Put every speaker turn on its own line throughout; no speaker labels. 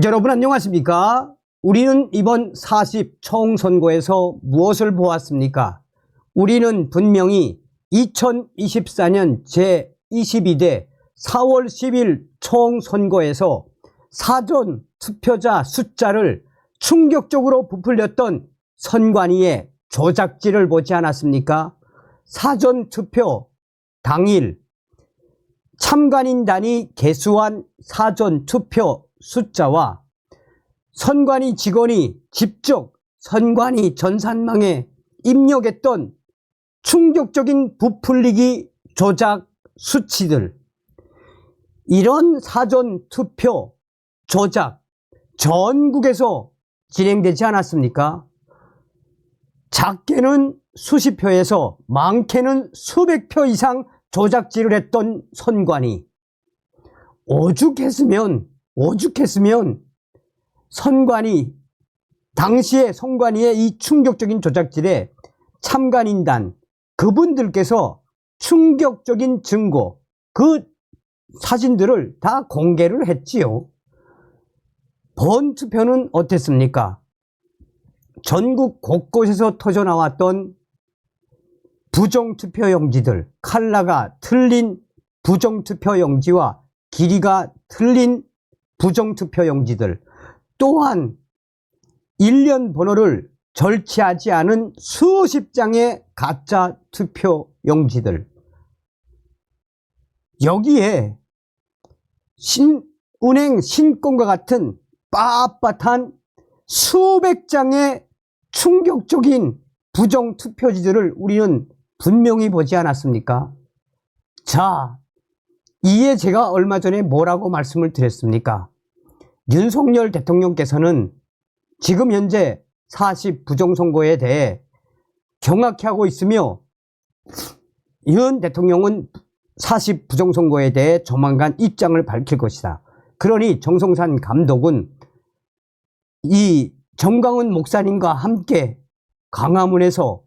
여러분 안녕하십니까? 우리는 이번 40 총선거에서 무엇을 보았습니까? 우리는 분명히 2024년 제22대 4월 10일 총선거에서 사전 투표자 숫자를 충격적으로 부풀렸던 선관위의 조작질을 보지 않았습니까? 사전 투표 당일 참관인단이 개수한 사전 투표 숫자와 선관위 직원이 직접 선관위 전산망에 입력했던 충격적인 부풀리기 조작 수치들, 이런 사전 투표 조작 전국에서 진행되지 않았습니까? 작게는 수십 표에서 많게는 수백 표 이상 조작질을 했던 선관위, 오죽했으면 선관위, 당시에 선관위의 이 충격적인 조작질에 참관인단 그분들께서 충격적인 증거, 그 사진들을 다 공개를 했지요. 본 투표는 어땠습니까? 전국 곳곳에서 터져나왔던 부정투표용지들, 컬러가 틀린 부정투표용지와 길이가 틀린 부정투표용지들, 또한 일련 번호를 절취하지 않은 수십 장의 가짜 투표용지들, 여기에 은행 신권과 같은 빳빳한 수백 장의 충격적인 부정투표지들을 우리는 분명히 보지 않았습니까? 자, 이에 제가 얼마 전에 뭐라고 말씀을 드렸습니까? 윤석열 대통령께서는 지금 현재 40 부정선거에 대해 경악해 하고 있으며, 윤 대통령은 40 부정선거에 대해 조만간 입장을 밝힐 것이다. 그러니 정성산 감독은 이 정광훈 목사님과 함께 광화문에서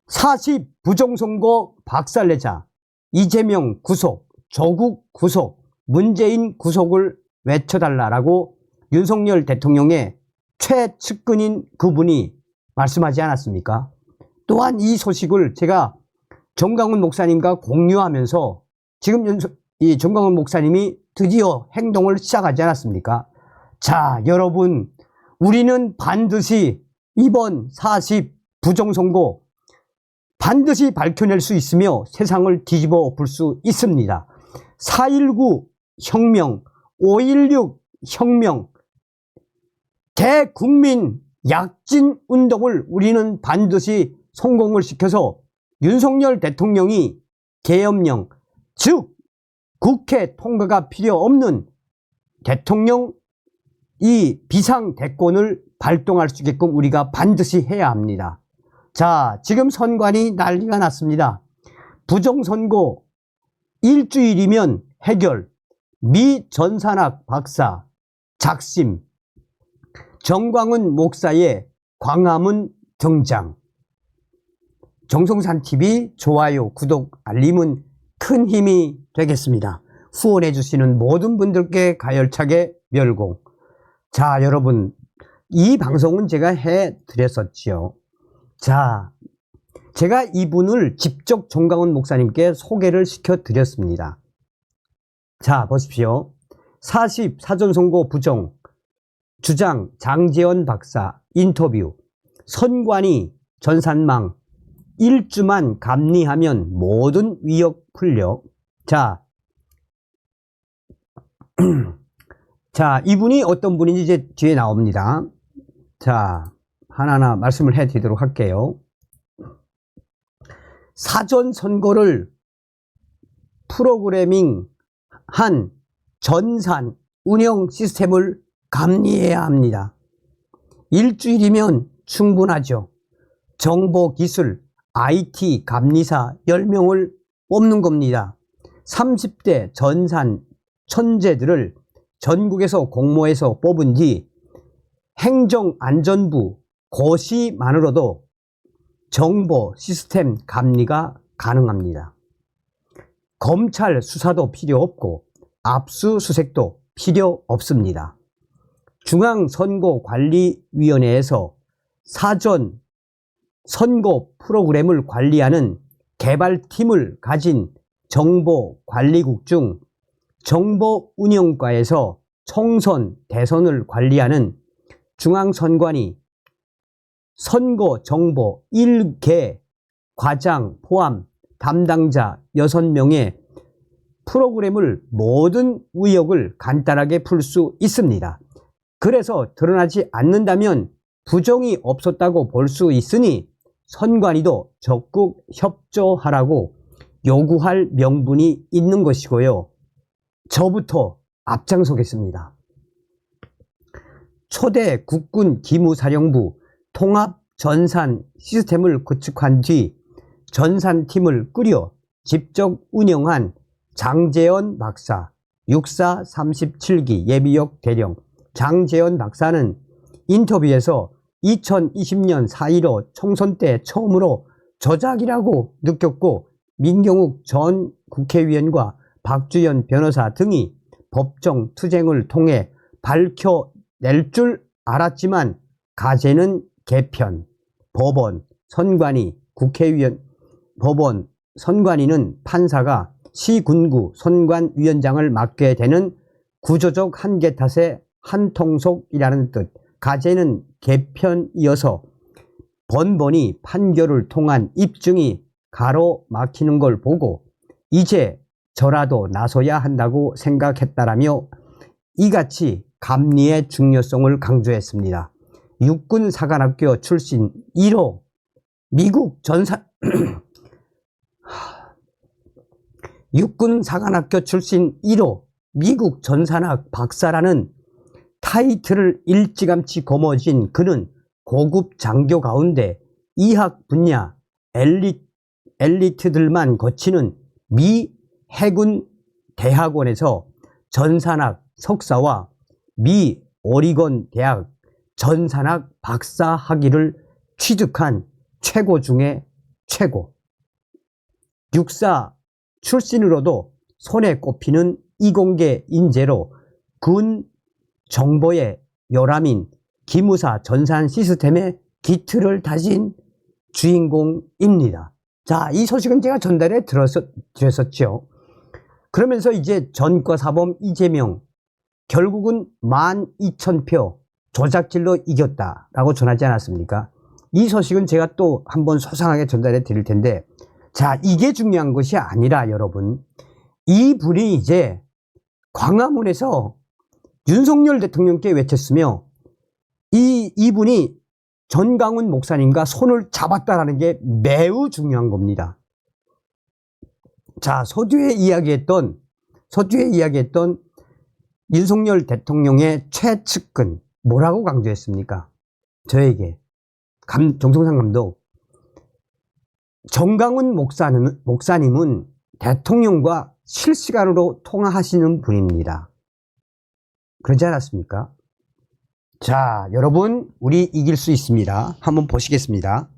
40 부정선거 박살내자, 이재명 구속, 조국 구속, 문재인 구속을 외쳐달라라고 윤석열 대통령의 최측근인 그분이 말씀하지 않았습니까? 또한 이 소식을 제가 정광훈 목사님과 공유하면서 지금 이 정광훈 목사님이 드디어 행동을 시작하지 않았습니까? 자, 여러분, 우리는 반드시 이번 40 부정선거 반드시 밝혀낼 수 있으며 세상을 뒤집어 엎을 수 있습니다. 4.19 혁명, 5.16 혁명, 대국민 약진 운동을 우리는 반드시 성공을 시켜서 윤석열 대통령이 계엄령, 즉 국회 통과가 필요 없는 대통령 이 비상대권을 발동할 수 있게끔 우리가 반드시 해야 합니다. 자, 지금 선관위 난리가 났습니다. 부정선거 일주일이면 해결, 미 전산학 박사 작심, 정광훈 목사의 광화문 등장. 정성산TV 좋아요, 구독, 알림은 큰 힘이 되겠습니다. 후원해 주시는 모든 분들께 가열차게 멸공. 자, 여러분, 이 방송은 제가 해드렸었지요. 자, 제가 이분을 직접 정광훈 목사님께 소개를 시켜드렸습니다. 자, 보십시오. 40 사전선거 부정 주장 장재원 박사 인터뷰. 선관위 전산망 1주만 감리하면 모든 위협 풀려. 자, 자, 이분이 어떤 분인지 이제 뒤에 나옵니다. 자, 하나하나 말씀을 해드리도록 할게요. 사전 선거를 프로그래밍 한 전산 운영 시스템을 감리해야 합니다. 일주일이면 충분하죠. 정보기술, IT 감리사 10명을 뽑는 겁니다. 30대 전산 천재들을 전국에서 공모해서 뽑은 뒤 행정안전부 고시만으로도 정보 시스템 감리가 가능합니다. 검찰 수사도 필요 없고 압수수색도 필요 없습니다. 중앙선거관리위원회에서 사전 선거 프로그램을 관리하는 개발팀을 가진 정보관리국 중 정보운영과에서 총선, 대선을 관리하는 중앙선관위 선거정보 1개 과장 포함 담당자 6명의 프로그램을 모든 의혹을 간단하게 풀 수 있습니다. 그래서 드러나지 않는다면 부정이 없었다고 볼 수 있으니 선관위도 적극 협조하라고 요구할 명분이 있는 것이고요. 저부터 앞장서겠습니다. 초대 국군 기무사령부 통합 전산 시스템을 구축한 뒤 전산팀을 꾸려 직접 운영한 장재현 박사, 육사 37기 예비역 대령 장재현 박사는 인터뷰에서 2020년 4.15 총선 때 처음으로 조작이라고 느꼈고 민경욱 전 국회의원과 박주연 변호사 등이 법정 투쟁을 통해 밝혀낼 줄 알았지만 가제는 개편, 법원, 선관위, 국회의원, 법원, 선관위는 판사가 시군구 선관위원장을 맡게 되는 구조적 한계 탓에 한통속이라는 뜻, 가제는 개편이어서 번번이 판결을 통한 입증이 가로막히는 걸 보고 이제 저라도 나서야 한다고 생각했다라며 이같이 감리의 중요성을 강조했습니다. 육군사관학교 출신 1호 미국 전산 육군사관학교 출신 1호 미국 전산학 박사라는 타이틀을 일찌감치 거머쥔 그는 고급 장교 가운데 이학 분야 엘리트들만 거치는 미 해군 대학원에서 전산학 석사와 미 오리건 대학 전산학 박사 학위를 취득한 최고 중에 최고. 육사 출신으로도 손에 꼽히는 이공계 인재로 군 정보의 요람인 기무사 전산 시스템의 기틀을 다진 주인공입니다. 자, 이 소식은 제가 전달해 드렸었죠. 그러면서 이제 전과사범 이재명 결국은 12,000표 조작질로 이겼다라고 전하지 않았습니까? 이 소식은 제가 또 한번 소상하게 전달해 드릴 텐데, 자, 이게 중요한 것이 아니라 여러분, 이분이 이제 광화문에서 윤석열 대통령께 외쳤으며 이분이 전강훈 목사님과 손을 잡았다라는 게 매우 중요한 겁니다. 자, 서두에 이야기했던 윤석열 대통령의 최측근 뭐라고 강조했습니까? 저에게 정성상 감독, 전강훈 목사님은 대통령과 실시간으로 통화하시는 분입니다. 그러지 않았습니까? 자, 여러분, 우리 이길 수 있습니다. 한번 보시겠습니다.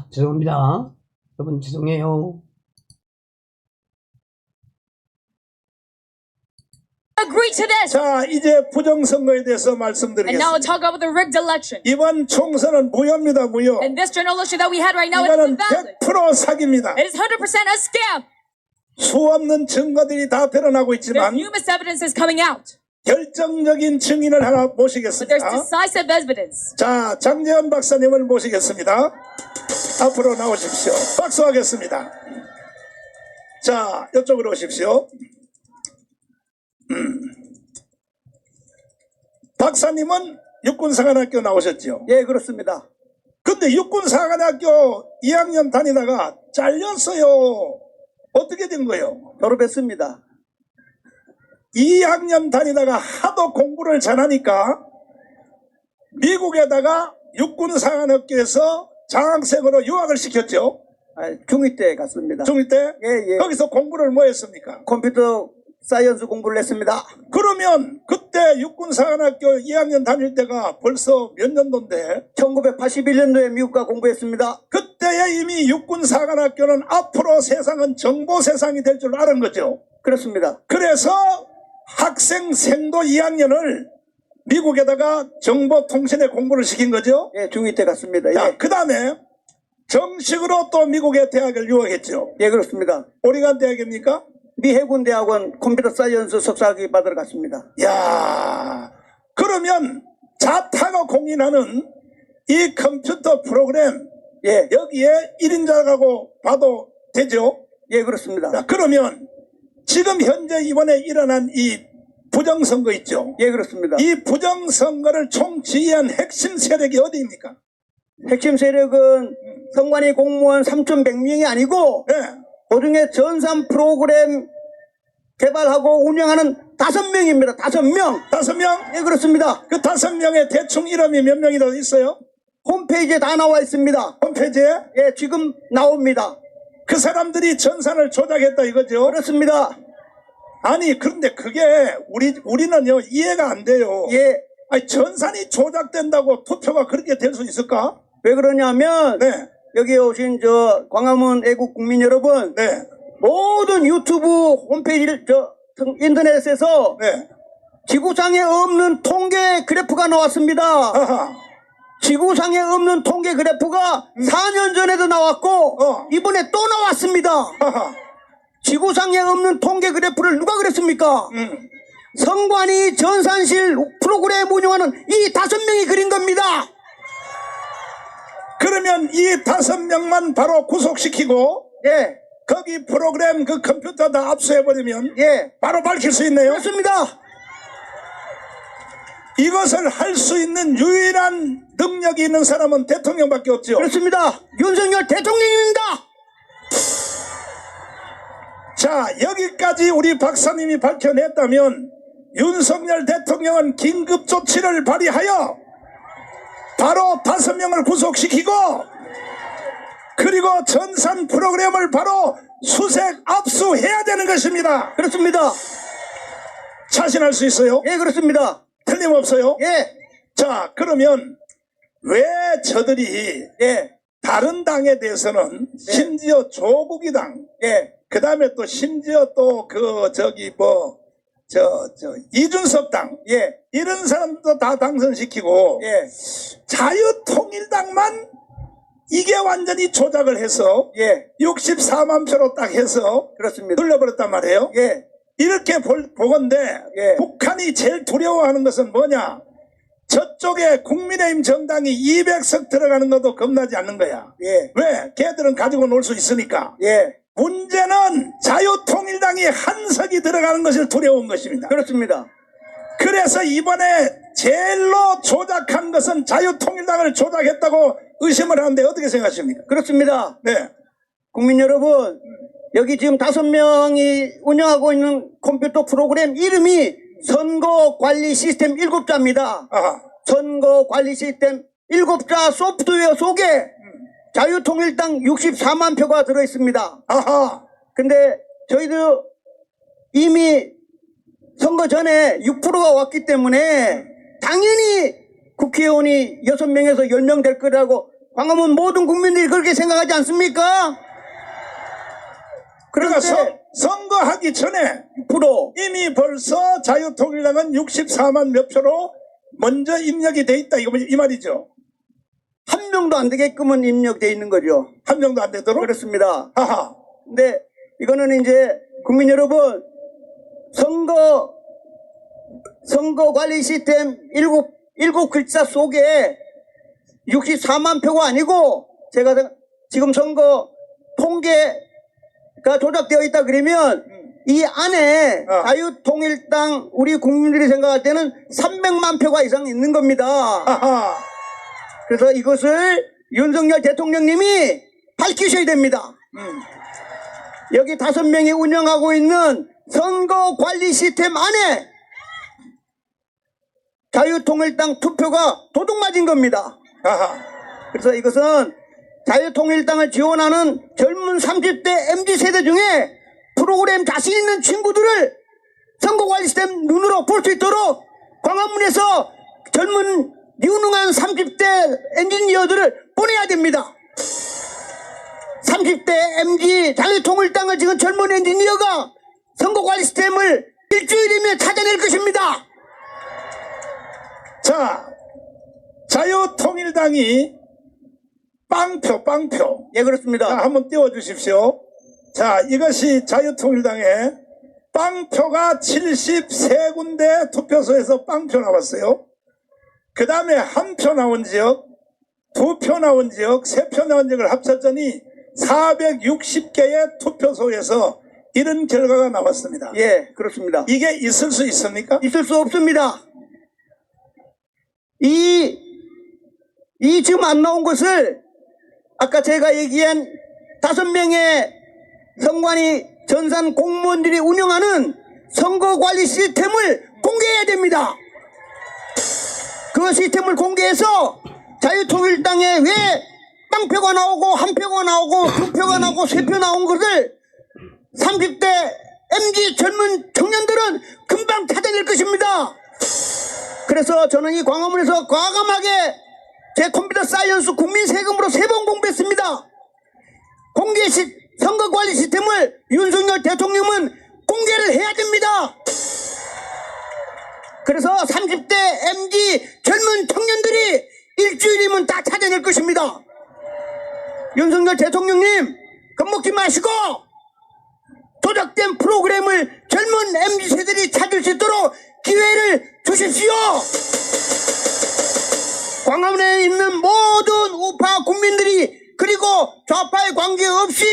죄송합니다. 여러분, 죄송해요.
Agree to this.
자, 이제 부정선거에 대해서
And now we'll
말씀드리겠습니다.
talk about the rigged election.
이번 총선은 무효입니다, 무효.
And this general election that we had right now is
이거는
invalid.
100% 사기입니다.
It is 100% a scam.
수없는 증거들이 다 드러나고
There's
있지만
numerous evidence is coming out,
결정적인 증인을 하나
but there's
모시겠습니다.
decisive evidence.
자, 장재현 박사님을 모시겠습니다. 앞으로 나오십시오. 박수하겠습니다. 자, 이쪽으로 오십시오. 박사님은 육군사관학교 나오셨죠?
예, 그렇습니다.
근데 육군사관학교 2학년 다니다가 잘렸어요. 어떻게 된 거예요?
졸업했습니다.
2학년 다니다가 하도 공부를 잘하니까 미국에다가 육군사관학교에서 장학생으로 유학을 시켰죠.
중2 때 갔습니다.
중2 때?
예.
거기서 공부를 뭐 했습니까?
컴퓨터 사이언스 공부를 했습니다.
그러면 그때 육군사관학교 2학년 다닐 때가 벌써 몇 년도인데?
1981년도에 미국가 공부했습니다.
그때 그때에 이미 육군사관학교는 앞으로 세상은 정보 세상이 될 줄 아는 거죠.
그렇습니다.
그래서 학생 생도 2학년을 미국에다가 정보통신에 공부를 시킨 거죠.
예, 중2 때 갔습니다.
자,
예,
그 다음에 정식으로 또 미국의 대학을 유학했죠.
예, 그렇습니다.
오리간 대학입니까?
미 해군대학원 컴퓨터 사이언스 석사학위 받으러 갔습니다.
야, 그러면 자타가 공인하는 이 컴퓨터 프로그램
예,
여기에 1인자라고 봐도 되죠.
예, 그렇습니다.
자, 그러면 지금 현재 이번에 일어난 이 부정선거 있죠.
예, 그렇습니다.
이 부정선거를 총지휘한 핵심 세력이 어디입니까?
핵심 세력은 선관위 공무원 3,100명이 아니고
네.
그중에 전산 프로그램 개발하고 운영하는 5명입니다. 5명.
5명?
예, 그렇습니다.
그 5명의 대충 이름이 몇 명이 더 있어요?
홈페이지에 다 나와 있습니다.
홈페이지에?
예, 지금 나옵니다.
그 사람들이 전산을 조작했다 이거죠?
그렇습니다.
아니, 그런데 그게 우리는요, 이해가 안 돼요.
예,
아니, 전산이 조작된다고 투표가 그렇게 될 수 있을까?
왜 그러냐면
네.
여기 오신 저 광화문 애국 국민 여러분,
네.
모든 유튜브 홈페이지를 인터넷에서
네.
지구상에 없는 통계 그래프가 나왔습니다.
아하.
지구상에 없는 통계 그래프가 4년 전에도 나왔고 이번에 또 나왔습니다.
아하.
지구상에 없는 통계 그래프를 누가 그랬습니까? 선관위 전산실 프로그램 운영하는 이 5명이 그린 겁니다.
그러면 이 5명만 바로 구속시키고
예,
거기 프로그램 그 컴퓨터 다 압수해버리면
예,
바로 밝힐 수 있네요.
그렇습니다.
이것을 할 수 있는 유일한 능력이 있는 사람은 대통령밖에 없죠.
그렇습니다. 윤석열 대통령입니다.
자, 여기까지 우리 박사님이 밝혀냈다면 윤석열 대통령은 긴급 조치를 발휘하여 바로 5명을 구속시키고 그리고 전산 프로그램을 바로 수색 압수해야 되는 것입니다.
그렇습니다.
자신할 수 있어요?
예, 그렇습니다.
틀림없어요?
예,
자, 그러면 왜 저들이
예,
다른 당에 대해서는 심지어 조국이당,
예,
그 다음에 또 심지어 또 이준석 당,
예,
이런 사람도 다 당선시키고
예,
자유통일당만 이게 완전히 조작을 해서
예,
64만 표로 딱 해서
그렇습니다.
돌려버렸단 말이에요.
예,
이렇게 보건데
예.
북한이 제일 두려워하는 것은 뭐냐? 저쪽에 국민의힘 정당이 200석 들어가는 것도 겁나지 않는 거야.
예,
왜? 걔들은 가지고 놀 수 있으니까.
예,
문제는 자유통일당이 한 석이 들어가는 것을 두려운 것입니다.
그렇습니다.
그래서 이번에 제일로 조작한 것은 자유통일당을 조작했다고 의심을 하는데 어떻게 생각하십니까?
그렇습니다.
네.
국민 여러분, 여기 지금 5명이 운영하고 있는 컴퓨터 프로그램 이름이 선거관리 시스템 7자입니다.
아하.
선거관리 시스템 7자 소프트웨어 속에 자유통일당 64만 표가 들어있습니다.
아하.
근데 저희도 이미 선거 전에 6%가 왔기 때문에 당연히 국회의원이 6명에서 10명 될 거라고 광화문 모든 국민들이 그렇게 생각하지 않습니까?
그러니까
그런데
선거하기 전에
6%
이미 벌써 자유통일당은 64만 몇 표로 먼저 입력이 돼 있다 이 말이죠.
한 명도 안 되게끔은 입력돼 있는 거죠.
한 명도 안 되도록?
그렇습니다.
하하.
근데 이거는 이제 국민 여러분, 선거관리 시스템 7글자 속에 64만 표가 아니고 제가 지금 선거 통계가 조작되어 있다 그러면 이 안에 자유통일당 우리 국민들이 생각할 때는 300만 표가 이상 있는 겁니다.
하하.
그래서 이것을 윤석열 대통령님이 밝히셔야 됩니다. 여기 5명이 운영하고 있는 선거관리 시스템 안에 자유통일당 투표가 도둑맞은 겁니다.
하하.
그래서 이것은 자유통일당을 지원하는 젊은 30대 MZ세대 중에 프로그램 자신 있는 친구들을 선거관리 시스템 눈으로 볼 수 있도록 광화문에서 젊은 유능한 30대 엔지니어들을 보내야 됩니다. 30대 MG 자유통일당을 지금 젊은 엔지니어가 선거관리 시스템을 일주일이면 찾아낼 것입니다.
자, 자유통일당이 빵표.
예, 그렇습니다.
자, 한번 띄워주십시오. 자, 이것이 자유통일당의 빵표가 73군데 투표소에서 빵표 나왔어요. 그 다음에 한 표 나온 지역, 2표 나온 지역, 3표 나온 지역을 합쳤더니 460개의 투표소에서 이런 결과가 나왔습니다.
예, 그렇습니다.
이게 있을 수 있습니까?
있을 수 없습니다. 이 지금 안 나온 것을 아까 제가 얘기한 5명의 선관위 전산 공무원들이 운영하는 선거관리 시스템을 공개해야 됩니다. 그 시스템을 공개해서 자유통일당에 왜 빵표가 나오고 한 표가 나오고 2표가 나오고 3표 나온 것을 30대 MZ 젊은 청년들은 금방 찾아낼 것입니다. 그래서 저는 이 광화문에서 과감하게 제 컴퓨터 사이언스 국민 세금으로 3번 공부했습니다. 선거관리 시스템을 윤석열 대통령은 공개를 해야 됩니다. 그래서 30대 MZ 젊은 청년들이 일주일이면 다 찾아낼 것입니다. 윤석열 대통령님, 겁먹지 마시고 조작된 프로그램을 젊은 MZ 세대들이 찾을 수 있도록 기회를 주십시오. 광화문에 있는 모든 우파 국민들이 그리고 좌파에 관계없이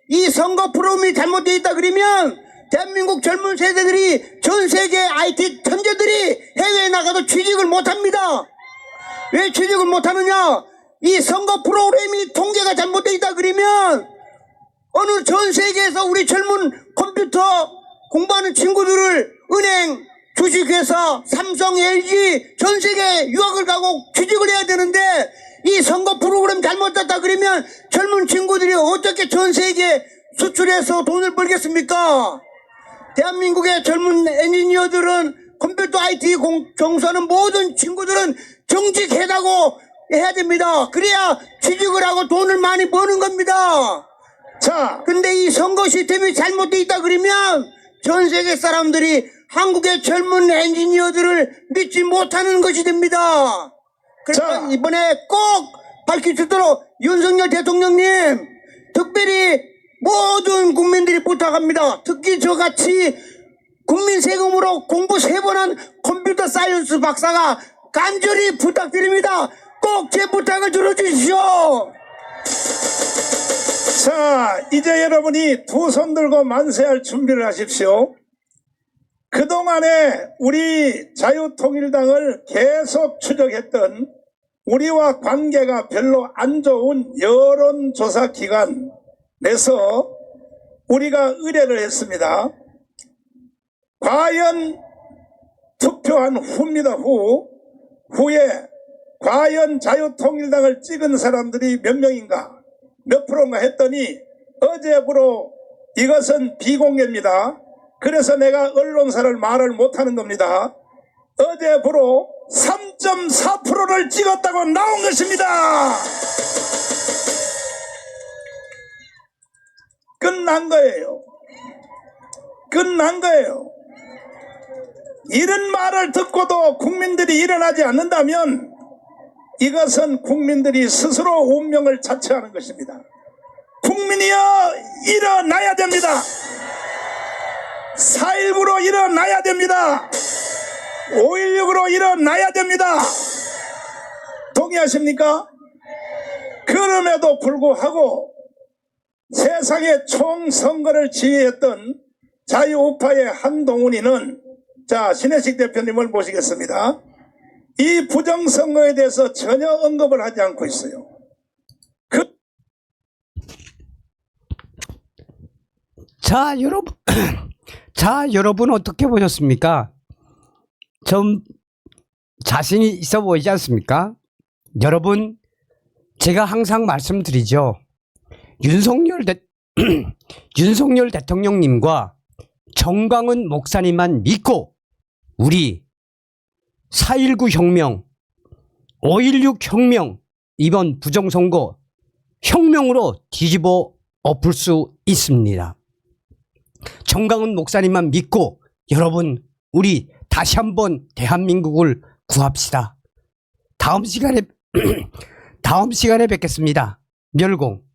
이 선거 프로그램이 잘못되어 있다 그러면 대한민국 젊은 세대들이 전 세계 IT 천재들이 해외에 나가도 취직을 못합니다. 왜 취직을 못하느냐? 이 선거 프로그램이 통계가 잘못되어 있다 그러면 어느 전 세계에서 우리 젊은 컴퓨터 공부하는 친구들을 은행, 주식회사, 삼성, LG 전 세계 유학을 가고 취직을 해야 되는데 이 선거 프로그램 잘못됐다 그러면 젊은 친구들이 어떻게 전 세계에 수출해서 돈을 벌겠습니까? 대한민국의 젊은 엔지니어들은 컴퓨터 IT 종사하는 모든 친구들은 정직하다고 해야 됩니다. 그래야 취직을 하고 돈을 많이 버는 겁니다.
자,
근데 이 선거 시스템이 잘못되어 있다 그러면 전 세계 사람들이 한국의 젊은 엔지니어들을 믿지 못하는 것이 됩니다. 그래서
자.
이번에 꼭 밝혀주도록 윤석열 대통령님, 특별히 모든 국민들이 부탁합니다. 특히 저같이 국민 세금으로 공부 3번 한 컴퓨터 사이언스 박사가 간절히 부탁드립니다. 꼭 제 부탁을 들어주십시오.
자, 이제 여러분이 두 손 들고 만세할 준비를 하십시오. 그동안에 우리 자유통일당을 계속 추적했던 우리와 관계가 별로 안 좋은 여론조사 기관 내서 우리가 의뢰를 했습니다. 과연 투표한 후입니다. 후에 과연 자유통일당을 찍은 사람들이 몇 명인가, 몇 프로인가 했더니 어제부로 이것은 비공개입니다. 그래서 내가 언론사를 말을 못하는 겁니다. 어제부로 3.4%를 찍었다고 나온 것입니다. 끝난 거예요. 끝난 거예요. 이런 말을 듣고도 국민들이 일어나지 않는다면 이것은 국민들이 스스로 운명을 자처하는 것입니다. 국민이여, 일어나야 됩니다. 4.19로 일어나야 됩니다. 5.16으로 일어나야 됩니다. 동의하십니까? 그럼에도 불구하고 세상의 총선거를 지휘했던 자유우파의 한동훈이는, 자, 신혜식 대표님을 모시겠습니다. 이 부정선거에 대해서 전혀 언급을 하지 않고 있어요.
자, 여러분. 자, 여러분 어떻게 보셨습니까? 좀 자신이 있어 보이지 않습니까? 여러분, 제가 항상 말씀드리죠. 윤석열 대통령님과 정광훈 목사님만 믿고 우리 4.19 혁명, 5.16 혁명, 이번 부정선거 혁명으로 뒤집어 엎을 수 있습니다. 정강훈 목사님만 믿고 여러분 우리 다시 한번 대한민국을 구합시다. 다음 시간에 뵙겠습니다. 멸공.